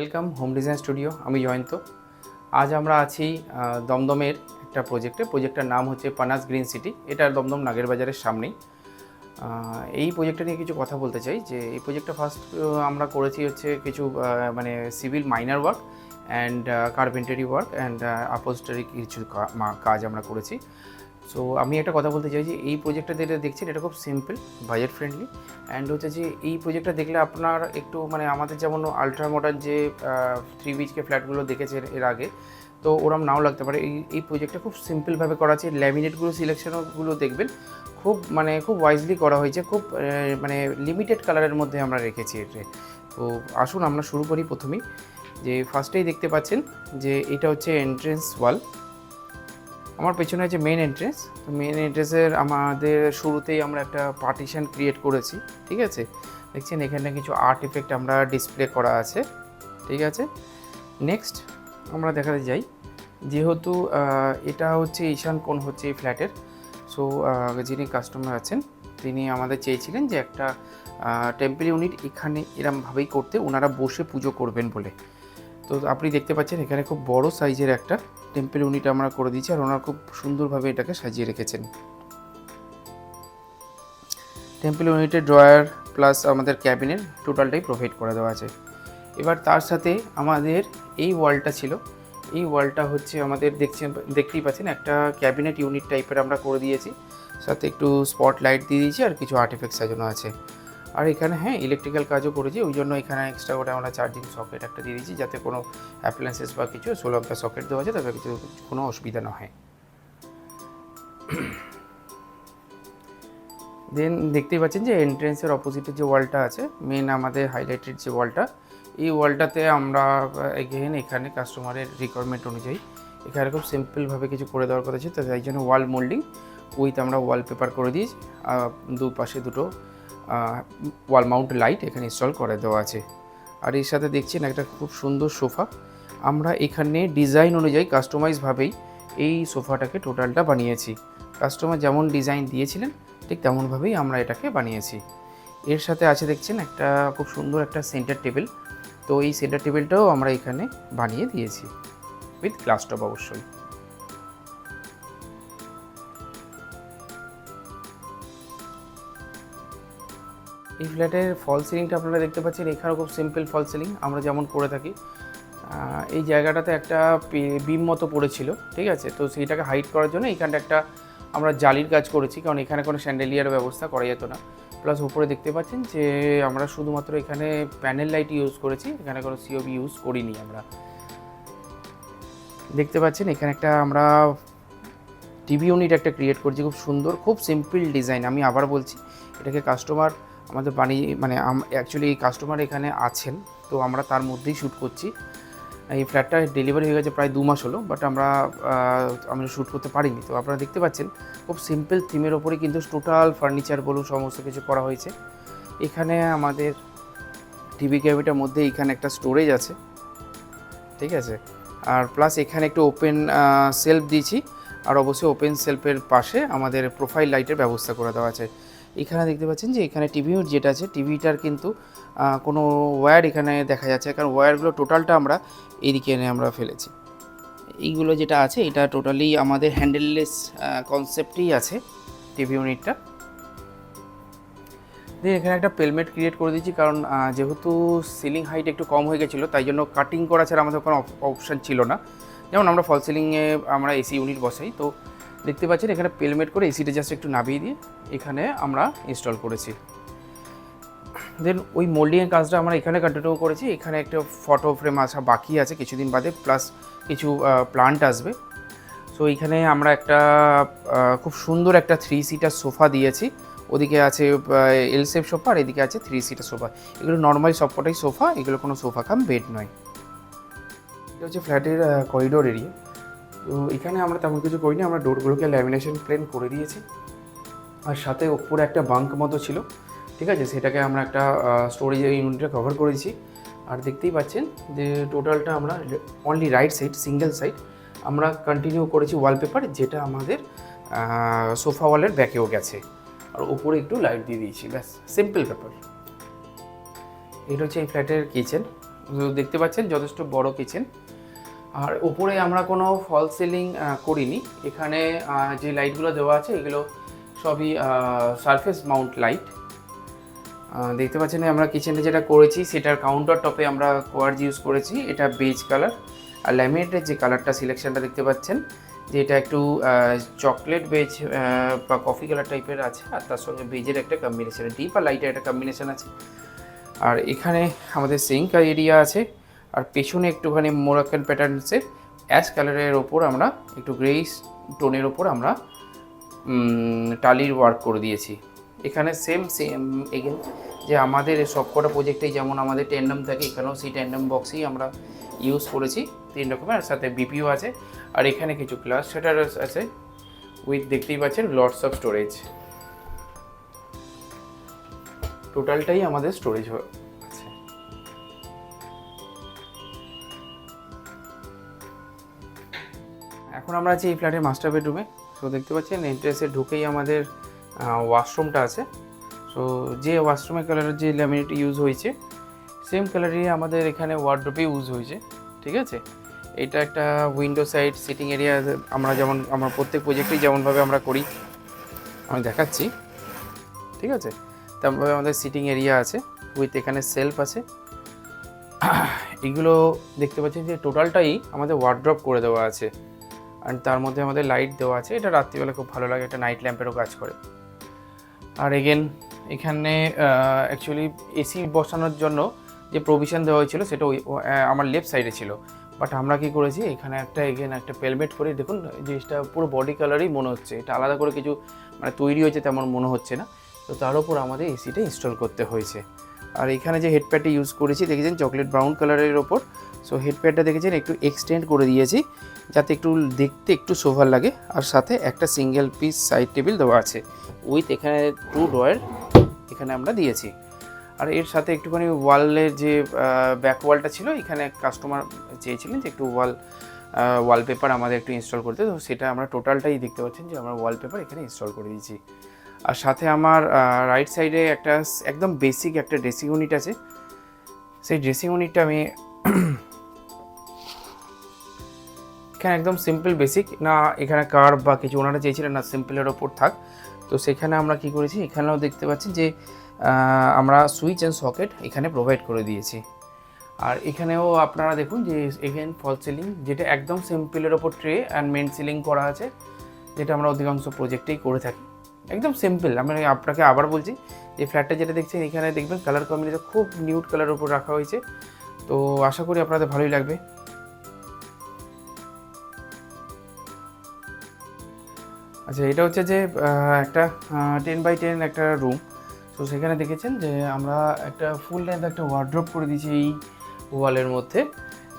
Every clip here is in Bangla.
Welcome home design studio. আমি জয়ন্ত। আজ আমরা আছি দমদমের একটা প্রজেক্টের নাম হচ্ছে পানাস গ্রিন সিটি। এটা দমদম নাগেরবাজারের সামনেই। এই প্রজেক্টটা নিয়ে কিছু কথা বলতে চাই যে এই প্রজেক্টটা ফার্স্ট আমরা করেছি হচ্ছে কিছু মানে civil minor work and carpentry work and আপোজিটরি কিছু কাজ আমরা করেছি। সো আমি একটা কথা বলতে চাই যে এই প্রজেক্টটা যেটা দেখছেন এটা খুব সিম্পল, বাজেট ফ্রেন্ডলি, অ্যান্ড হচ্ছে যে এই প্রজেক্টটা দেখলে আপনার একটু মানে আমাদের যেমন আলট্রা মডার্ন যে 3 BHK ফ্ল্যাটগুলো দেখেছেন এর আগে, তো ওরম নাও লাগতে পারে। এই প্রজেক্টটা খুব সিম্পলভাবে করা আছে। ল্যামিনেটগুলো সিলেকশনগুলো দেখবেন খুব ওয়াইজলি করা হয়েছে, খুব মানে লিমিটেড কালারের মধ্যে আমরা রেখেছি এটা। তো আসুন আমরা শুরু করি প্রথমেই। যে ফার্স্টেই দেখতে পাচ্ছেন যে এটা হচ্ছে এন্ট্রেন্স ওয়াল। আমার পেছনে আছে মেন এন্ট্রেন্স। তো মেন এন্ট্রেন্সের আমাদের শুরুতেই আমরা একটা পার্টিশন ক্রিয়েট করেছি, ঠিক আছে। দেখছেন এখানে কিছু আর্ট ইফেক্ট আমরা ডিসপ্লে করা আছে, ঠিক আছে। নেক্সট আমরা দেখাতে যাই, যেহেতু এটা হচ্ছে ঈশান কোণ হচ্ছে এই ফ্ল্যাটের। সো যিনি কাস্টমার আছেন তিনি আমাদের চেয়েছিলেন যে একটা টেম্পল ইউনিট এখানে এরমভাবেই করতে, ওনারা বসে পুজো করবেন বলে। তো আপনি দেখতে পাচ্ছেন এখানে খুব বড় সাইজের একটা টেম্পল ইউনিট আমরা করে দিয়েছি, আর ওনারা খুব সুন্দরভাবে এটাকে সাজিয়ে রেখেছেন। টেম্পল ইউনিটের ড্রয়ার প্লাস আমাদের ক্যাবিনেট টোটালটাই প্রোভাইড করে দেওয়া আছে। এবার তার সাথে আমাদের এই ওয়ালটা ছিল, এই ওয়ালটা হচ্ছে আমাদের দেখতেই পাচ্ছেন একটা ক্যাবিনেট ইউনিট টাইপের আমরা করে দিয়েছি, সাথে একটু স্পট লাইট দিয়ে দিয়েছি আর কিছু আর্টিফ্যাক্ট সাজানো আছে। আর এখানে ইলেকট্রিক্যাল কাজও করেছি, ওই জন্য এখানে এক্সট্রা করে আমরা চার্জিং সকেট একটা দিয়ে দিয়েছি, যাতে কোনো অ্যাপ্লায়েন্সেস বা কিছু 16 সকেট দেওয়া আছে, তাতে কোনো অসুবিধা না হয়। দেন দেখতেই পাচ্ছেন যে এন্ট্রেন্সের অপোজিটে যে ওয়ালটা আছে, মেন আমাদের হাইলাইটেড যে ওয়ালটা, এই ওয়ালটাতে আমরা এখানে কাস্টমারের রিকোয়ারমেন্ট অনুযায়ী এখানে খুব সিম্পলভাবে কিছু করে দেওয়ার কথা ছিল, তাই জন্য ওয়াল মোল্ডিং উইথ আমরা ওয়ালপেপার করে দিয়েছি। দুপাশে দুটো ওয়াল মাউন্ট লাইট এখানে ইনস্টল করে দেওয়া আছে। আর এর সাথে দেখছেন একটা খুব সুন্দর সোফা। আমরা এখানে ডিজাইন অনুযায়ী কাস্টমাইজভাবেই এই সোফাটাকে টোটালটা বানিয়েছি। কাস্টমার যেমন ডিজাইন দিয়েছিলেন ঠিক তেমনভাবেই আমরা এটাকে বানিয়েছি। এর সাথে আছে দেখছেন একটা খুব সুন্দর একটা সেন্টার টেবিল। তো এই সেন্টার টেবিলটাও আমরা এখানে বানিয়ে দিয়েছি উইথ গ্লাস টপ অবশ্যই। এই ফ্ল্যাটের ফল সিলিংটা আপনারা দেখতে পাচ্ছেন, এখানেও খুব সিম্পল ফল সিলিং আমরা যেমন করে থাকি। এই জায়গাটাতে একটা বিম মতো পড়েছিল, ঠিক আছে। তো সেইটাকে হাইড করার জন্য এইখানটা একটা আমরা জালির কাজ করেছি, কারণ এখানে কোনো স্যান্ডেলিয়ার ব্যবস্থা করা যেত না। প্লাস উপরে দেখতে পাচ্ছেন যে আমরা শুধুমাত্র এখানে প্যানেল লাইট ইউজ করেছি, এখানে কোনো সিওবি ইউজ করিনি আমরা। দেখতে পাচ্ছেন এখানে একটা আমরা টিভি ইউনিট একটা ক্রিয়েট করছি, খুব সুন্দর, খুব সিম্পল ডিজাইন। আমি আবার বলছি, এটাকে কাস্টমার আমাদের বানিয়ে মানে অ্যাকচুয়ালি এই কাস্টমার এখানে আছেন, তো আমরা তার মধ্যেই শ্যুট করছি। এই ফ্ল্যাটটা ডেলিভারি হয়ে গেছে প্রায় 2 মাস হলো, বাট আমরা শ্যুট করতে পারিনি। তো আপনারা দেখতে পাচ্ছেন খুব সিম্পল থিমের ওপরে কিন্তু টোটাল ফার্নিচার বলুন সমস্ত কিছু করা হয়েছে। এখানে আমাদের টিভি ক্যাবিনেটের মধ্যে এখানে একটা স্টোরেজ আছে, ঠিক আছে। আর প্লাস এখানে একটু ওপেন সেলফ দিয়েছি, আর অবশ্যই ওপেন সেলফের পাশে আমাদের প্রোফাইল লাইটের ব্যবস্থা করে দেওয়া আছে। এখানে দেখতে পাচ্ছেন যে এখানে টিভি যেটা আছে, টিভিটার কিন্তু কোনো ওয়্যার এখানে দেখা যাচ্ছে, কারণ ওয়্যারগুলো টোটালটা আমরা এদিকে এনে আমরা ফেলেছি। এইগুলো যেটা আছে এটা টোটালি আমাদের হ্যান্ডেললেস কনসেপ্টেই আছে টিভি ইউনিটটা। দিয়ে এখানে একটা পেলমেট ক্রিয়েট করে দিয়েছি, কারণ যেহেতু সিলিং হাইট একটু কম হয়ে গেছিলো, তাই জন্য কাটিং করা ছাড়া আমাদের কোনো অপশান ছিল না। যেমন আমরা ফল সিলিংয়ে আমরা এসি ইউনিট বসাই, তো দেখতে পাচ্ছেন এখানে পেলমেট করে এসিটা জাস্ট একটু নামিয়ে দিয়ে এখানে আমরা ইনস্টল করেছি। দেন ওই মোল্ডিংয়ের কাজটা আমরা এখানে কন্টিনিউ করেছি। এখানে একটা ফটো ফ্রেম আসা বাকি আছে কিছুদিন বাদে, প্লাস কিছু প্লান্ট আসবে। সো এইখানে আমরা একটা খুব সুন্দর একটা 3 সিটার সোফা দিয়েছি। ওদিকে আছে এল শেপ সোফা, আর এদিকে আছে 3 সিটার সোফা। এগুলো নর্মালি সবকটাই সোফা, এগুলো কোনো সোফা কাম বেড নয়। এটা হচ্ছে ফ্ল্যাটের করিডোর এরিয়া। তো এখানে আমরা তেমন কিছু করিনি, আমরা ডোরগুলোকে ল্যামিনেশন প্লেন করে দিয়েছি, আর সাথে ওপরে একটা বাঙ্ক মতো ছিল, ঠিক আছে, সেটাকে আমরা একটা স্টোরেজ ইউনিটে কভার করেছি। আর দেখতেই পাচ্ছেন যে টোটালটা আমরা only right side single side আমরা কন্টিনিউ করেছি ওয়ালপেপার, যেটা আমাদের সোফা ওয়ালের ব্যাকেও গেছে, আর ওপরে একটু লাইট দিয়ে দিয়েছি, ব্যাস সিম্পল ব্যাপার। এটা হচ্ছে এই ফ্ল্যাটের কিচেন। তো দেখতে পাচ্ছেন যথেষ্ট বড় কিচেন। আর উপরে আমরা কোনো ফল সিলিং করিনি। এখানে যে লাইটগুলো দেওয়া আছে এগুলো সবই সারফেস মাউন্ট লাইট। দেখতে পাচ্ছেন আমরা কিচেনে যেটা করেছি সেটার কাউন্টার টপে আমরা কোয়ার্জ ইউজ করেছি, এটা বেজ কালার। আর ল্যামিনেটের যে কালারটা সিলেকশনটা দেখতে পাচ্ছেন যে এটা একটু চকলেট বেজ বা কফি কালার টাইপের আছে, আর তার সঙ্গে বেজের একটা কম্বিনেশন, ডিপ আর লাইটের একটা কম্বিনেশন আছে। আর এখানে আমাদের সিঙ্ক এরিয়া আছে, আর পেছনে একটুখানি মোরাক্কান প্যাটার্নসের অ্যাশ কালারের ওপর আমরা একটু গ্রেইস টোনের ওপর আমরা টালির ওয়ার্ক করে দিয়েছি। এখানে সেম এগেন যে আমাদের সবকটা প্রজেক্টেই যেমন আমাদের ট্যান্ডাম থাকে, এখানেও সেই ট্যান্ডাম বক্সেই আমরা ইউজ করেছি 3 রকমের, আর সাথে বিপিও আছে। আর এখানে কিছু গ্লাস শাটার আছে উইথ, দেখতেই পাচ্ছেন, লটস অফ স্টোরেজ। টোটালটাই আমাদের স্টোরেজ আছে। এখন আমরা আছি এই ফ্ল্যাটের মাস্টার বেডরুমে। সো দেখতে পাচ্ছেন এন্ট্রেন্সে ঢুকেই আমাদের ওয়াশরুমটা আছে। সো যে ওয়াশরুমের কালারের যে ল্যামিনেট ইউজ হয়েছে সেম কালারই আমাদের এখানে ওয়ার্ডরোবে ইউজ হয়েছে, ঠিক আছে। এটা একটা উইন্ডো সাইড সিটিং এরিয়া, আমরা যেমন আমরা প্রত্যেক প্রজেক্টেই যেমনভাবে আমরা করি আমি দেখাচ্ছি, ঠিক আছে। তেমনভাবে আমাদের সিটিং এরিয়া আছে উইথ এখানে সেলফ আছে। এগুলো দেখতে পাচ্ছেন যে টোটালটাই আমাদের ওয়ার্ড্রপ করে দেওয়া আছে, আর তার মধ্যে আমাদের লাইট দেওয়া আছে। এটা রাত্রিবেলা খুব ভালো লাগে, এটা নাইট ল্যাম্পেরও কাজ করে। আর এগেন এখানে অ্যাকচুয়ালি এসি বসানোর জন্য যে প্রভিশন দেওয়া হয়েছিল সেটা আমার লেফট সাইডে ছিল, বাট আমরা কি করেছি এখানে একটা পেলমেট করে, দেখুন জিনিসটা পুরো বডি কালারই মনে হচ্ছে, এটা আলাদা করে কিছু মানে তৈরি হয়েছে তেমন মনে হচ্ছে না। তো তার উপর আমাদের এসিটা ইনস্টল করতে হয়েছে। আর এখানে যে হেডপ্যাডটা ইউজ করেছি দেখেছেন চকলেট ব্রাউন কালারের ওপর। সো হেডপ্যাডটা দেখেছেন একটু এক্সটেন্ড করে দিয়েছি যাতে একটু দেখতে একটু সোভার লাগে। আর সাথে একটা সিঙ্গেল পিস সাইড টেবিল দেওয়া আছে উইথ এখানে 2 ড্রয়ার এখানে আমরা দিয়েছি। আর এর সাথে একটুখানি ওয়ালের যে ব্যাক ওয়ালটা ছিল, এখানে কাস্টমার চেয়েছিলেন যে একটু ওয়ালপেপার আমাদের একটু ইনস্টল করতে, তো সেটা আমরা টোটালটাই দেখতে পাচ্ছেন যে আমরা ওয়ালপেপার এখানে ইনস্টল করে দিয়েছি। আর সাথে আমার রাইট সাইডে একটা একদম বেসিক একটা ড্রেসিং ইউনিট আছে। সেই ড্রেসিং ইউনিটটা আমি এখানে একদম সিম্পল বেসিক না, এখানে কার্ভ বা কিছু ওনারা চেয়েছিলেন না সিম্পলের ওপর থাক, তো সেখানে আমরা কি করেছি এখানেও দেখতে পাচ্ছি যে আমরা সুইচ অ্যান্ড সকেট এখানে প্রোভাইড করে দিয়েছি। আর এখানেও আপনারা দেখুন যে এখানে ফল সিলিং যেটা একদম সিম্পলের ওপর ট্রে অ্যান্ড মেন সিলিং করা আছে, যেটা আমরা অধিকাংশ প্রজেক্টেই করে থাকি একদম সিম্পল। আমি আপনাকে আবার বলছি যে ফ্ল্যাটটা যেটা দেখছেন এখানে দেখবেন কালার কম্বিনেশন খুব নিউড কালারের উপর রাখা হয়েছে, তো আশা করি আপনাদের ভালোই লাগবে। আচ্ছা, এটা হচ্ছে যে একটা 10x10 একটা রুম। তো সেখানে দেখেছেন যে আমরা একটা ফুল লেন্থ একটা ওয়ার্ড্রপ করে দিয়েছি এই ওয়ালের মধ্যে।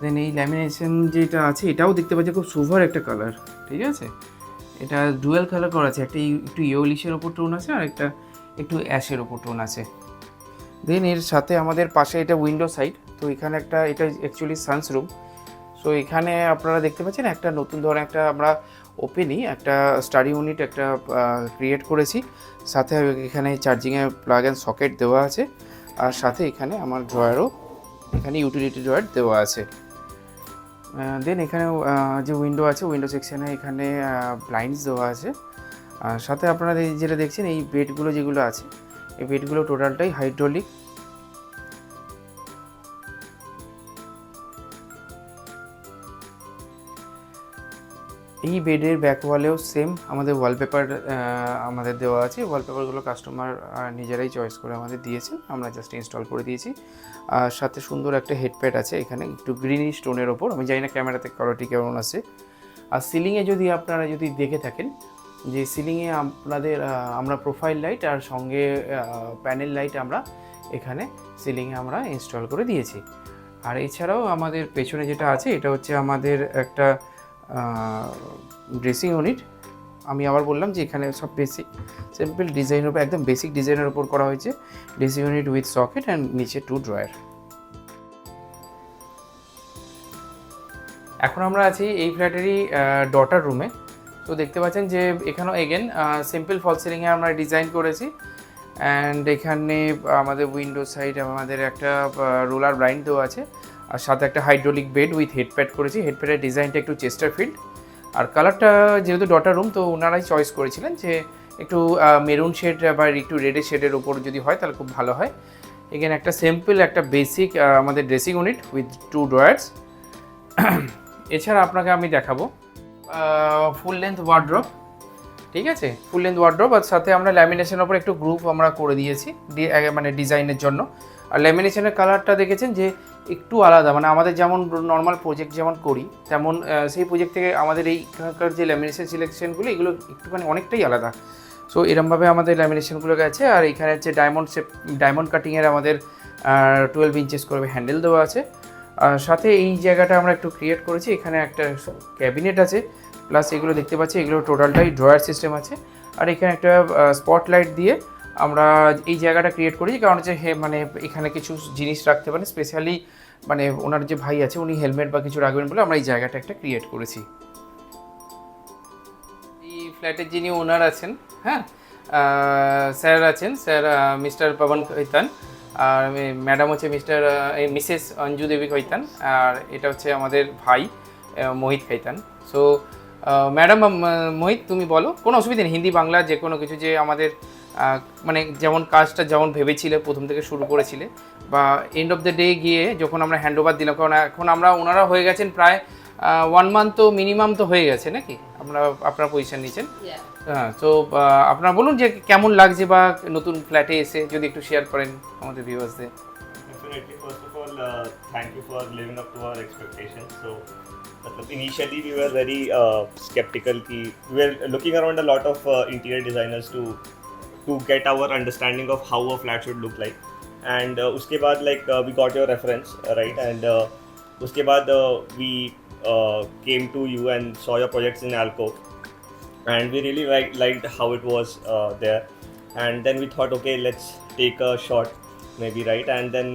দেন এই ল্যামিনেশন যেটা আছে এটাও দেখতে পাচ্ছি খুব সুপার একটা কালার, ঠিক আছে। এটা ডুয়েল কালার করা আছে, একটা একটু ইয়েলিশের ওপর টোন আছে আর একটা একটু অ্যাশের ওপর টোন আছে। দেন এর সাথে আমাদের পাশে এটা উইন্ডো সাইড, তো এখানে একটা এটা অ্যাকচুয়ালি সানস রুম। সো এখানে আপনারা দেখতে পাচ্ছেন একটা নতুন ধরনের একটা আমরা ওপেনই একটা স্টাডি ইউনিট একটা ক্রিয়েট করেছি। সাথে এখানে চার্জিংয়ের প্লাগ অ্যান্ড সকেট দেওয়া আছে, আর সাথে এখানে আমার ড্রয়ারও এখানে ইউটিলিটি ড্রয়ার দেওয়া আছে। দেন এখানে যে উইন্ডো আছে উইন্ডো সেকশানে এখানে ব্লাইন্ডস দেওয়া আছে। আর সাথে আপনারা যেটা দেখছেন এই বেডগুলো যেগুলো আছে এই বেডগুলো টোটালটাই হাইড্রোলিক। এই বেডের ব্যাক ওয়ালেও সেম আমাদের ওয়ালপেপার আমাদের দেওয়া আছে। ওয়ালপেপারগুলো কাস্টমার নিজেরাই চয়েস করে আমাদের দিয়েছে, আমরা জাস্ট ইনস্টল করে দিয়েছি। আর সাথে সুন্দর একটা হেডপ্যাড আছে এখানে একটু গ্রিনি স্টোনের ওপর, আমি জানি না ক্যামেরাতে কোয়ালিটি কেমন আছে। আর সিলিংয়ে যদি আপনারা দেখে থাকেন যে সিলিংয়ে আপনাদের আমরা প্রোফাইল লাইট আর সঙ্গে প্যানেল লাইট আমরা এখানে সিলিংয়ে আমরা ইনস্টল করে দিয়েছি। আর এছাড়াও আমাদের পেছনে যেটা আছে এটা হচ্ছে আমাদের একটা ড্রেসিং ইউনিট। আমি আবার বললাম যে এখানে সব বেসিক সিম্পল ডিজাইনের উপর একদম বেসিক ডিজাইনের উপর করা হয়েছে। Dressing unit with socket and নিচে 2 ড্রয়ার। এখন আমরা আছি এই ফ্ল্যাটেরই ডটার রুমে। তো দেখতে পাচ্ছেন যে এখানেও এগেন সিম্পল ফল সিলিংয়ে আমরা ডিজাইন করেছি। অ্যান্ড এখানে আমাদের উইন্ডো সাইড আমাদের একটা রোলার ব্লাইন্ড দেওয়া আছে। আর সাথে একটা হাইড্রোলিক বেড উইথ হেডপ্যাড করেছি। হেডপ্যাডের ডিজাইনটা একটু চেস্টারফিল্ড, আর কালারটা যেহেতু ডটার রুম তো ওনারাই চয়েস করেছিলেন যে একটু মেরুন শেড বা একটু রেডের শেডের ওপর যদি হয় তাহলে খুব ভালো হয়। এখানে একটা সিম্পল একটা বেসিক আমাদের ড্রেসিং ইউনিট উইথ 2 ড্রয়ার্স। এছাড়া আপনাকে আমি দেখাবো ফুল লেন্থ ওয়ার্ড্রপ, ঠিক আছে, ফুল লেন্থ ওয়ার্ড্রপ, আর সাথে আমরা ল্যামিনেশনের ওপর একটু গ্রুপ আমরা করে দিয়েছি মানে ডিজাইনের জন্য। আর ল্যামিনেশনের কালারটা দেখেছেন যে একটু আলাদা, মানে আমাদের যেমন নর্মাল প্রজেক্ট যেমন করি তেমন সেই প্রজেক্ট থেকে আমাদের এইখানকার যে ল্যামিনেশন সিলেকশনগুলো এগুলো একটুখানি অনেকটাই আলাদা। সো এরমভাবে আমাদের ল্যামিনেশনগুলো গেছে। আর এখানে হচ্ছে ডায়মন্ড কাটিংয়ের আমাদের 12 ইঞ্চেস করে হ্যান্ডেল দেওয়া আছে। আর সাথে এই জায়গাটা আমরা একটু ক্রিয়েট করেছি, এখানে একটা ক্যাবিনেট আছে, প্লাস এগুলো দেখতে পাচ্ছি এগুলো টোটালটাই ড্রয়ার সিস্টেম আছে। আর এখানে একটা স্পটলাইট দিয়ে আমরা এই জায়গাটা ক্রিয়েট করেছি, কারণ হচ্ছে মানে এখানে কিছু জিনিস রাখতে পারেন, স্পেশালি মানে ওনার যে ভাই আছে উনি হেলমেট বা কিছু রাখবেন বলে আমরা এই জায়গাটা একটা ক্রিয়েট করেছি। এই ফ্ল্যাটের যিনি ওনার আছেন, হ্যাঁ, স্যার আছেন, স্যার মিস্টার পবন খৈতান, আর ম্যাডাম হচ্ছে মিসেস অঞ্জু দেবী খৈতান, আর এটা হচ্ছে আমাদের ভাই মোহিত খৈতান। সো ম্যাডাম মোহিত তুমি বলো, কোনো অসুবিধা নেই, হিন্দি বাংলা যে কোনো কিছু, যে আমাদের মানে যেমন কাজটা যেমন ভেবেছিলে প্রথম থেকে শুরু করেছিলে বা এন্ড অফ দ্য ডে গিয়ে যখন আমরা হ্যান্ড ওভার দিলাম, কারণ এখন ওনারা হয়ে গেছেন প্রায় 1 মান্থ তো মিনিমাম তো হয়ে গেছে নাকি আপনারা পজিশন নিয়েছেন। হ্যাঁ, তো আপনারা বলুন যে কেমন লাগছে বা নতুন ফ্ল্যাটে এসে যদি একটু শেয়ার করেন আমাদের ভিউয়ার্সদের। Definitely, first of all, thank you for living up to our expectations. So, initially we were very skeptical. We were looking around a lot of interior designers to get our understanding of how a flat should look like. And uske baad we got your reference, right? And uske baad we came to you and saw your projects in Alcove. And we really liked how it was there. And then we thought, okay, let's take a shot, maybe, right? And then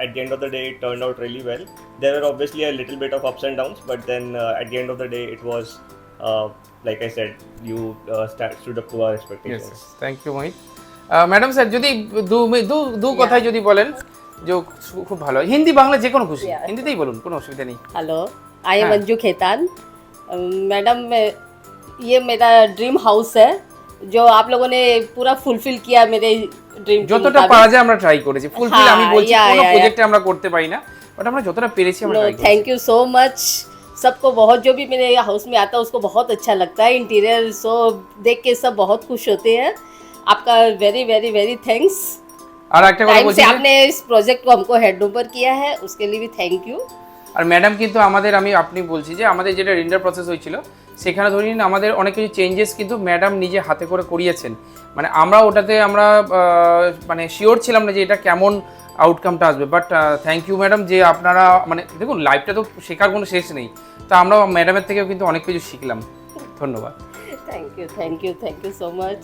at the end of the day, it turned out really well. There were obviously a little bit of ups and downs, but then at the end of the day, it was, like I said, you stood up to our expectations. Yes, thank you, Mohit. Madam sir যদি দু কথায় যদি বলেন যে খুব ভালো হয়, হিন্দি বাংলা যে কোনো খুশি, হিন্দিতেই বলুন, কোনো অসুবিধা নেই। Hello, I am Anju Khetan. Madam, ये मेरा ड्रीम हाउस है जो आप लोगों ने पूरा फुलफिल किया मेरे ड्रीम। যতটা পারা যায় আমরা ট্রাই করেছি ফুলফিল। আমি বলছি কোনো প্রজেক্টে আমরা করতে পারি না, বাট আমরা যতটা পেরেছি আমরা ট্রাই করেছি। थैंक यू सो मच सबको। बहुत जो भी मेरे हाउस में आता है उसको बहुत अच्छा लगता है इंटीरियर, सो देख के सब बहुत खुश होते हैं। आपका वेरी वेरी वेरी थैंक्स। আর একটা কথা टाइम বলছি, से आपने इस प्रोजेक्ट को हमको हेड ओवर किया है, उसके लिए भी थैंक यू। আর ম্যাডাম কিন্তু আপনি বলছি যে আমাদের যেটা রেন্ডার প্রসেস হয়েছিল সেখানে ধরে নিন আমাদের অনেক কিছু চেঞ্জেস কিন্তু ম্যাডাম নিজে হাতে করে করিয়েছেন। মানে আমরা ওটাতে মানে শিওর ছিলাম না যে এটা কেমন আউটকামটা আসবে, বাট থ্যাংক ইউ ম্যাডাম যে আপনারা মানে দেখুন লাইফটা তো শেখার কোনো শেষ নেই, তা আমরা ম্যাডামের থেকেও কিন্তু অনেক কিছু শিখলাম। ধন্যবাদ। Thank you so much.